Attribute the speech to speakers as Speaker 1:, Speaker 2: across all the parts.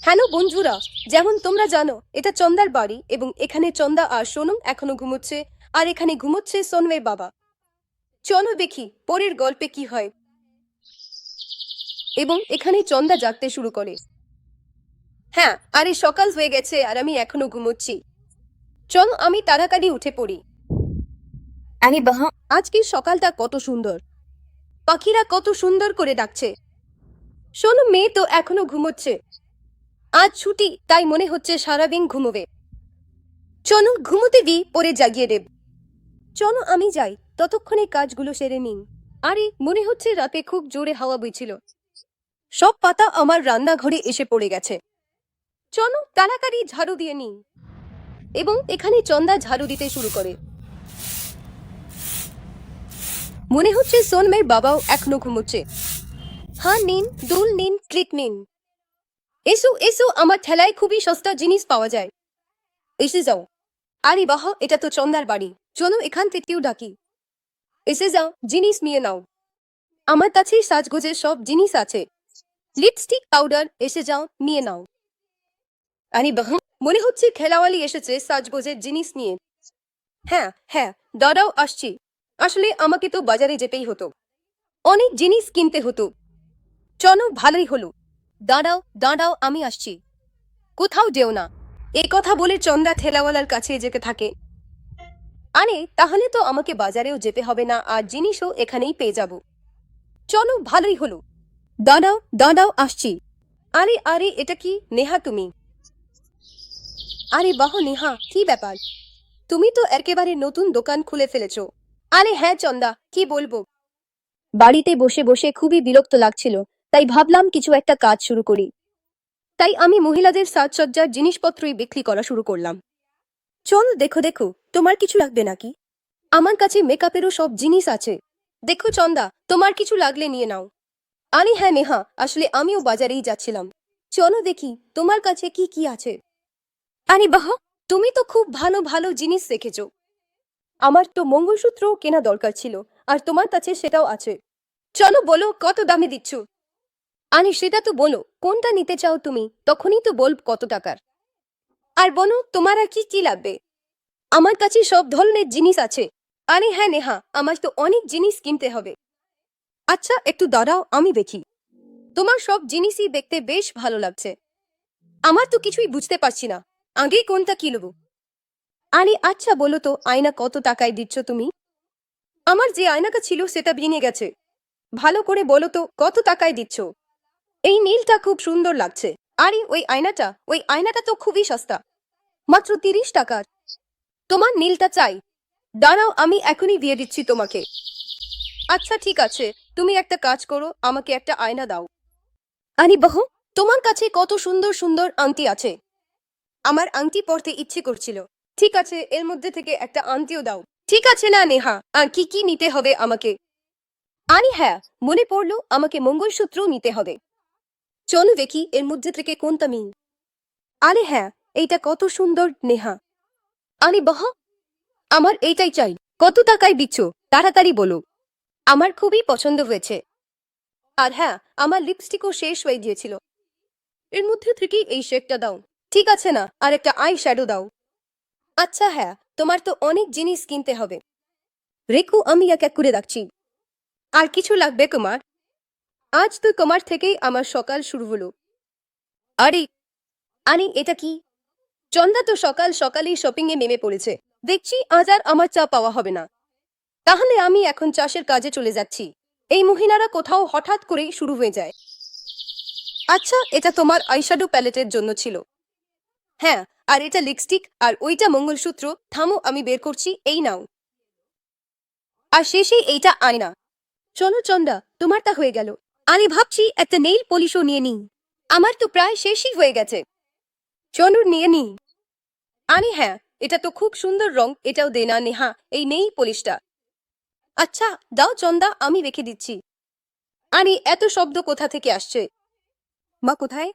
Speaker 1: Hello বন্ধুরা, যেমন তোমরা জানো এটা চন্দার বাড়ি এবং এখানে চন্দা আর সোনম এখনো ঘুমোচ্ছে আর এখানে ঘুমোচ্ছে সোনমের বাবা। চলো দেখি পরের গল্পে কি হয়। এবং এখানে চন্দা জাগতে শুরু করে। হ্যাঁ, আরে সকাল হয়ে গেছে আর আমি এখনো ঘুমোচ্ছি। চলো আমি তাড়াতাড়ি উঠে পড়ি।
Speaker 2: আরে বাহ,
Speaker 1: আজকের সকালটা কত সুন্দর, পাখিরা কত সুন্দর করে ডাকছে। সোনম মেয়ে তো এখনো ঘুমোচ্ছে। আজ ছুটি, তাই মনে হচ্ছে সারাদিন ঘুমোবে। চলো ঘুমোতে দিই, পরে জাগিয়ে দেব। চলো আমি যাই, ততক্ষণে কাজগুলো সেরে নিন। আরে মনে হচ্ছে রাতে খুব জোরে হাওয়া বইছিল। সব পাতা আমার রান্নাঘরে এসে পড়ে গেছে। চলো তাড়াতাড়ি ঝাড়ু দিয়ে নিন। এবং এখানে চন্দা ঝাড়ু দিতে শুরু করে। মনে হচ্ছে সোনমের বাবাও এখনো ঘুমোচ্ছে। হ্যাঁ নিন, দুল নিন, ক্লিক নিন। এসো এসো, আমার ঠেলায় খুবই সস্তা জিনিস পাওয়া যায়। এসে যাও। আরে বাহ, এটা তো চন্দার বাড়ি। চলো এখান থেকেও ডাকি। এসে যাও, জিনিস নিয়ে নাও। আমার কাছে সাজগোজের সব জিনিস আছে। লিপস্টিক, পাউডার, এসে যাও নিয়ে নাও। আরে বাহ, মনে হচ্ছে খেলাওয়ালি এসেছে সাজগোজের জিনিস নিয়ে। হ্যাঁ হ্যাঁ, দাঁড়াও আসছি। আসলে আমাকে তো বাজারে যেতেই হতো, অনেক জিনিস কিনতে হতো। চলো ভালোই হলো। দাঁড়াও দাঁড়াও, আমি আসছি। কোথাও যেও না। এই কথা বলে চন্দা ঠেলাওয়ালার কাছে যেতে থাকে। আরে তাহলে তো আমাকে বাজারেও যেতে হবে না আর জিনিসও এখানেই পেয়ে যাব। চলো ভালোই হলো। দাঁড়াও দাঁড়াও, আসছি। আরে আরে, এটা কি নেহা তুমি? আরে বাহ নেহা, কি ব্যাপার? তুমি তো একেবারে নতুন দোকান খুলে ফেলেছো। আরে হ্যাঁ চন্দা, কি বলবো। বাড়িতে বসে বসে খুবই বিরক্ত লাগছিল, তাই ভাবলাম কিছু একটা কাজ শুরু করি। তাই আমি মহিলাদের সাজসজ্জার জিনিসপত্রই বিক্রি করা শুরু করলাম। চল দেখো দেখো, তোমার কিছু লাগবে নাকি? আমার কাছে মেকআপেরও সব জিনিস আছে। দেখো চন্দা, তোমার কিছু লাগলে নিয়ে নাও। আরে হ্যাঁ নেহা, আসলে আমিও বাজারেই যাচ্ছিলাম। চলো দেখি তোমার কাছে কি কি আছে। আরে বাহ, তুমি তো খুব ভালো ভালো জিনিস রেখেছো। আমার তো মঙ্গলসূত্রও কেনা দরকার ছিল, আর তোমার কাছে সেটাও আছে। চলো বলো কত দামে দিচ্ছ। আরে সেটা তো বলো, কোনটা নিতে চাও তুমি, তখনই তো বলব কত টাকার। আর বলো তোমার আর কি কি লাগবে। আমার কাছে সব ধরনের জিনিস আছে। আরে হ্যাঁ নেহা, আমার তো অনেক জিনিস কিনতে হবে। আচ্ছা একটু দাঁড়াও, আমি দেখি। তোমার সব জিনিসই দেখতে বেশ ভালো লাগছে। আমার তো কিছুই বুঝতে পারছি না, আগে কোনটা কিনবো। আরে আচ্ছা বলো তো, আয়না কত টাকায় দিচ্ছ তুমি? আমার যে আয়নাটা ছিল সেটা ভেঙে গেছে। ভালো করে বলো তো কত টাকায় দিচ্ছ? এই নীলটা খুব সুন্দর লাগছে। আরে ওই আয়নাটা তো খুবই সস্তা, মাত্র 30 টাকার। তোমার নীলটা চাই? দাঁড়াও, আমি এখনই দিয়ে দিচ্ছি তোমাকে। আচ্ছা ঠিক আছে, তুমি একটা কাজ করো, আমাকে একটা আয়না দাও। আরে বাহ, তোমার কাছে কত সুন্দর সুন্দর আংটি আছে। আমার আংটি পরতে ইচ্ছে করছিল। ঠিক আছে, এর মধ্যে থেকে একটা আংটিও দাও। ঠিক আছে না নেহা, আর কি কি নিতে হবে আমাকে? আরে হ্যাঁ, মনে পড়লো, আমাকে মঙ্গলসূত্র নিতে হবে। চলো দেখি এর মধ্যে থেকে কোনটা মিল। আরে হ্যাঁ, এইটা কত সুন্দর নেহা। আরে বাহ, আমার এইটাই চাই। কত টাকায় দিচ্ছ, তাড়াতাড়ি বলো। আমার খুবই পছন্দ হয়েছে। আর হ্যাঁ, আমার লিপস্টিকও শেষ হয়ে গিয়েছিল। এর মধ্যে থেকে এই শেডটা দাও। ঠিক আছে না, আর একটা আই শ্যাডো দাও। আচ্ছা হ্যাঁ, তোমার তো অনেক জিনিস কিনতে হবে। রেখো, আমি এক এক করে রাখছি। আর কিছু লাগবে কুমার? আজ তো কুমার থেকেই আমার সকাল শুরু হলো। আরে আরে এটা কি? চন্দা তো সকাল সকালেই শপিং এ নেমে পড়েছে। দেখছি আজ আর আমার চা পাওয়া হবে না। তাহলে আমি এখন চাষের কাজে চলে যাচ্ছি। এই মহিলারা কোথাও হঠাৎ করেই শুরু হয়ে যায়। আচ্ছা, এটা তোমার আইশ্যাডো প্যালেটের জন্য ছিল। হ্যাঁ, আর এটা লিপস্টিক, আর ওইটা মঙ্গলসূত্র। থামো, আমি বের করছি, এই নাও। আর শেষে এইটা আয়না। চলো চন্দা, তোমারটা হয়ে গেল। আমি ভাবছি একটা নেইল পলিশও নিয়ে নিই। আমার তো প্রায় শেষই হয়ে গেছে। চলো নিয়ে নিই। আরে হ্যাঁ, এটা তো খুব সুন্দর রং, এটাও দে না নেহা, এই নেই পলিশটা। আচ্ছা দাও চন্দা, আমি রেখে দিচ্ছি। আরে এত শব্দ কোথা থেকে আসছে? মা কোথায়?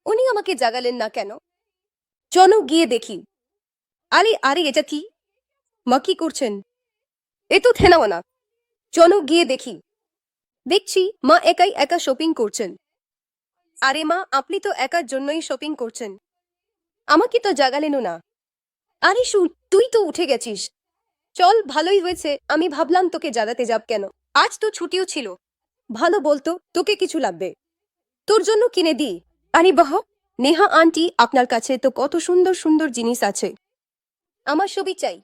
Speaker 1: উনি আমাকে জাগালেন না কেন? চলো গিয়ে দেখি। আরে আরে, এটা কি? মা কি করছেন? এ তো থেনাও না। চলো গিয়ে দেখি। দেখছি মা একাই একা শপিং করছেন। আরে মা, আপনি তো একার জন্যই শপিং করছেন, আমাকে তো জাগালেনও না। আরে তুই তো উঠে গেছিস। চল, ভালোই হয়েছে, আমি ভাবলাম তোকে জাগাতে যাব কেন। আজ তো ছুটিও ছিল। ভালো বলতো, তোকে কিছু লাগবে তোর জন্য কিনে দিই। আরে বাহ, নেহা আন্টি, আপনার কাছে তো কত সুন্দর সুন্দর জিনিস আছে। আমার সবই চাই।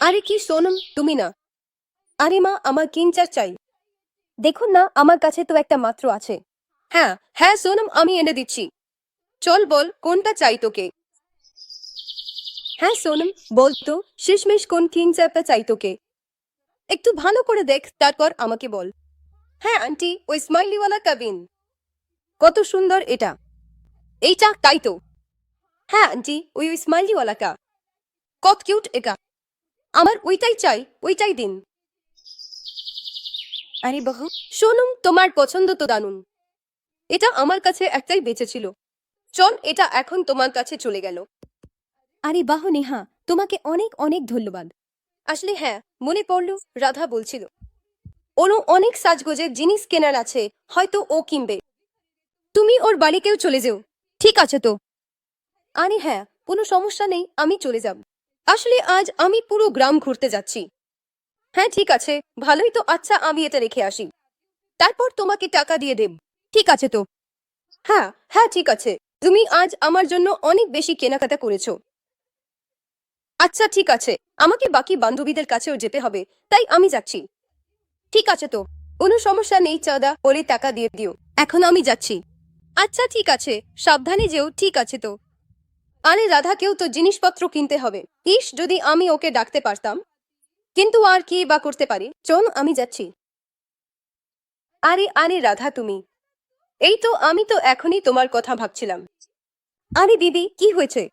Speaker 1: আরে কি সোনম, তুমি না? আরে মা, আমার কিনচার চাই। দেখুন না, আমার কাছে তো একটা মাত্র আছে। হ্যাঁ হ্যাঁ সোনম, আমি এনে দিচ্ছি। চল বল, কোনটা চাই তোকে? হ্যাঁ সোনম, বলতো শেষমেশ কোন কিনচারটা চাই তোকে? একটু ভালো করে দেখ, তারপর আমাকে বল। হ্যাঁ আন্টি, ওই স্মাইলিওয়ালা কাবিন। কত সুন্দর এটা। এইটা তাই তো। হ্যাঁ আন্টি, ওই স্মাইলিওয়ালাটা। কত কিউট এটা। আমার ওইটাই চাই, ওইটাই দিন।
Speaker 2: আরে বাহু,
Speaker 1: সোনম, তোমার পছন্দ তো দারুণ। এটা আমার কাছে একটাই বেঁচে ছিল। চল, এটা এখন তোমার কাছে চলে গেল।
Speaker 2: আরে বাহ নেহা, তোমাকে অনেক অনেক ধন্যবাদ।
Speaker 1: আসলে হ্যাঁ, মনে পড়ল, রাধা বলছিল ওরও অনেক সাজগোজের জিনিস কেনার আছে, হয়তো ও কিনবে। তুমি ওর বাড়িকেও চলে যেও।
Speaker 2: ঠিক আছে তো।
Speaker 1: আরে হ্যাঁ, কোনো সমস্যা নেই, আমি চলে যাব। আসলে আজ আমি পুরো গ্রাম ঘুরতে যাচ্ছি। হ্যাঁ ঠিক আছে, ভালোই তো। আচ্ছা, আমি এটা রেখে আসি, তারপর তোমাকে টাকা দিয়ে দেব।
Speaker 2: ঠিক আছে তো।
Speaker 1: হ্যাঁ হ্যাঁ ঠিক আছে। তুমি আজ আমার জন্য অনেক বেশি কেনাকাটা করেছো। আচ্ছা ঠিক আছে, আমাকে বাকি বান্ধবীদের কাছেও যেতে হবে, তাই আমি যাচ্ছি। ঠিক আছে তো, কোনো সমস্যা নেই চাঁদা, ওরে টাকা দিয়ে দিও। এখন আমি যাচ্ছি। আচ্ছা ঠিক আছে, সাবধানে যেও। ঠিক আছে তো। আরে রাধাকেও তো জিনিসপত্র কিনতে হবে। ইস, যদি আমি ওকে ডাকতে পারতাম, কিন্তু আর কি বা করতে পারি। চল, আমি যাচ্ছি। আরে আরে রাধা, তুমি? এই তো, আমি তো এখনই তোমার কথা ভাবছিলাম। আরে দিদি, কি হয়েছে?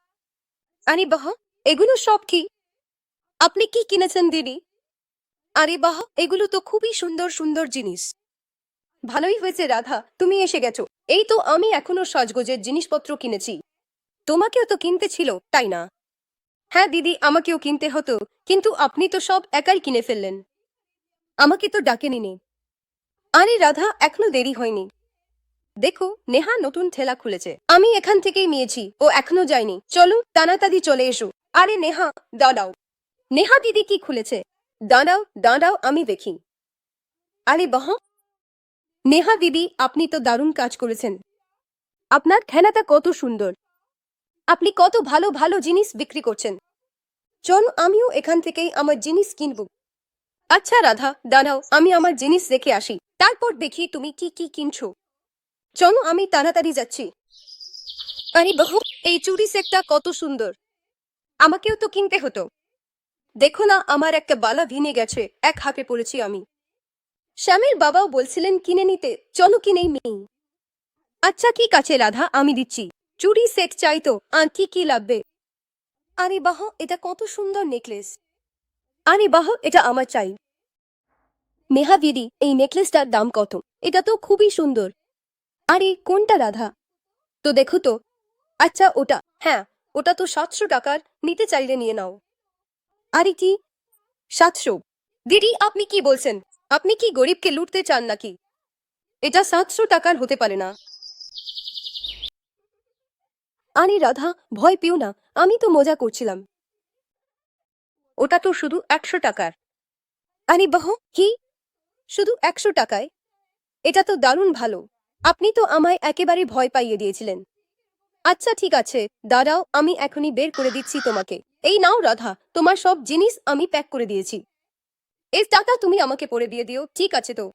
Speaker 1: আরে বাহ, এগুলো সব কি? আপনি কি কিনেছেন দিদি? আরে বাহ, এগুলো তো খুবই সুন্দর সুন্দর জিনিস। ভালোই হয়েছে রাধা, তুমি এসে গেছো। এই তো, আমি এখনো সাজগোজের জিনিসপত্র কিনেছি। তোমাকেও তো কিনতে ছিল, তাই না? হ্যাঁ দিদি, আমাকেও কিনতে হতো, কিন্তু আপনি তো সব একাই কিনে ফেললেন, আমাকে তো ডাকেনি। আরে রাধা, এখনো দেরি হয়নি। দেখো, নেহা নতুন ঠেলা খুলেছে, আমি এখান থেকেই নিয়েছি, ও এখনো যায়নি। চলো তাড়াতাড়ি চলে এসো। আরে নেহা, দাঁড়াও। নেহা দিদি কি খুলেছে? দাঁড়াও দাঁড়াও, আমি দেখি। আরে বাহ, নেহা দিদি, আপনি তো দারুণ কাজ করেছেন। আপনার খেলাটা কত সুন্দর। আপনি কত ভালো ভালো জিনিস বিক্রি করছেন। চলো, আমিও এখান থেকেই আমার জিনিস কিনব। আচ্ছা রাধা, দাঁড়াও, আমি আমার জিনিস রেখে আসি, তারপর দেখি তুমি কি কি কিনছো। চলো, আমি তাড়াতাড়ি যাচ্ছি। আরে বাহু, এই চুড়ি সেটটা কত সুন্দর। আমাকেও তো কিনতে হতো। দেখো না, আমার একটা বালা ভেঙে গেছে, এক হাতে পড়েছি আমি। শ্যামের বাবাও বলছিলেন কিনে নিতে, চলো কিনেই নেই। আচ্ছা ঠিক আছে রাধা, আমি দিচ্ছি। চুড়ি সেট চাই তো, আর কি কি লাগবে? আরে বাহ, এটা কত সুন্দর নেকলেস। আরে বাহ, এটা আমার চাই। নেহা দিদি, এই নেকলেসটার দাম কত? এটা তো খুবই সুন্দর। আরে কোনটা রাধা? তো দেখো তো। আচ্ছা ওটা, হ্যাঁ, ওটা তো 700 টাকার, নিতে চাইলে নিয়ে নাও। আরে কি, 700? দিদি, আপনি কি বলছেন? আপনি কি গরিবকে লুটতে চান নাকি? এটা 700 টাকার হতে পারে না। আরে রাধা, ভয় পেও না, আমি তো মজা করছিলাম। ওটা তো শুধু 100 টাকার। আরে বাহ, কি, শুধু 100 টাকায়? এটা তো দারুণ ভালো। আপনি তো আমায় একেবারে ভয় পাইয়ে দিয়েছিলেন। আচ্ছা ঠিক আছে, দাঁড়াও, আমি এখনই বের করে দিচ্ছি তোমাকে। এই নাও রাধা, তোমার সব জিনিস আমি প্যাক করে দিয়েছি। এই টাকা তুমি আমাকে পরে দিয়ে দিও, ঠিক আছে তো?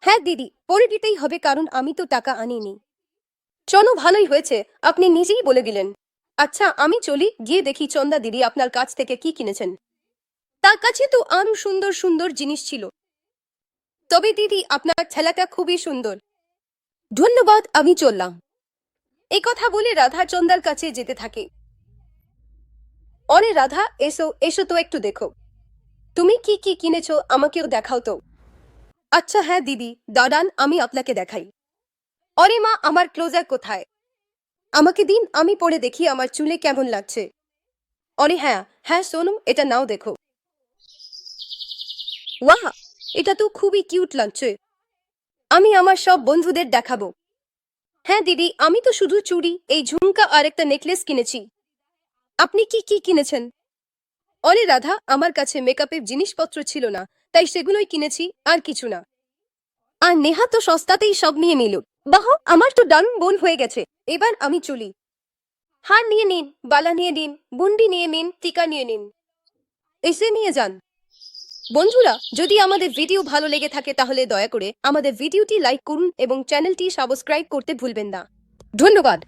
Speaker 1: হ্যাঁ দিদি, পরে দিতেই হবে, কারণ আমি তো টাকা আনিনি। চলো, ভালোই হয়েছে, আপনি নিজেই বলে দিলেন। আচ্ছা, আমি চলি, গিয়ে দেখি চন্দা দিদি আপনার কাছ থেকে কি কিনেছেন। তার কাছে তো আরো সুন্দর সুন্দর জিনিস ছিল। তবে দিদি, আপনার ছেলেটা খুবই সুন্দর। ধন্যবাদ, আমি চললাম। এই কথা বলে রাধা চন্দার কাছে যেতে থাকে। অরে রাধা, এসো এসো তো, একটু দেখো তুমি কি কি কিনেছো, আমাকেও দেখাও তো। আচ্ছা হ্যাঁ দিদি, দাঁড়ান, আমি আপনাকে দেখাই। অরে মা, আমার ক্লোজার কোথায়? আমাকে দিন, আমি পরে দেখি আমার চুলে কেমন লাগছে। অরে হ্যাঁ হ্যাঁ সোনু, এটা নাও দেখো। ওয়াহ, এটা তো খুবই কিউট লাগছে। আমি আমার সব বন্ধুদের দেখাবো। হ্যাঁ দিদি, আমি তো শুধু চুড়ি, এই ঝুমকা আর একটা নেকলেস কিনেছি। আপনি কি কি কিনেছেন? অরে রাধা, আমার কাছে মেকআপের জিনিসপত্র ছিল না, তাই সেগুলোই কিনেছি, আর কিছু না। আর নেহা তো সস্তাতেই সব নিয়ে নিল। বাহ, আমার তো দারুণ বোন হয়ে গেছে। এবার আমি চলি। হার নিয়ে নিন, বালা নিয়ে নিন, বুন্ডি নিয়ে নিন, টিকা নিয়ে নিন, এসে নিয়ে যান। বন্ধুরা, যদি আমাদের ভিডিও ভালো লেগে থাকে তাহলে দয়া করে আমাদের ভিডিওটি লাইক করুন এবং চ্যানেলটি সাবস্ক্রাইব করতে ভুলবেন না। ধন্যবাদ।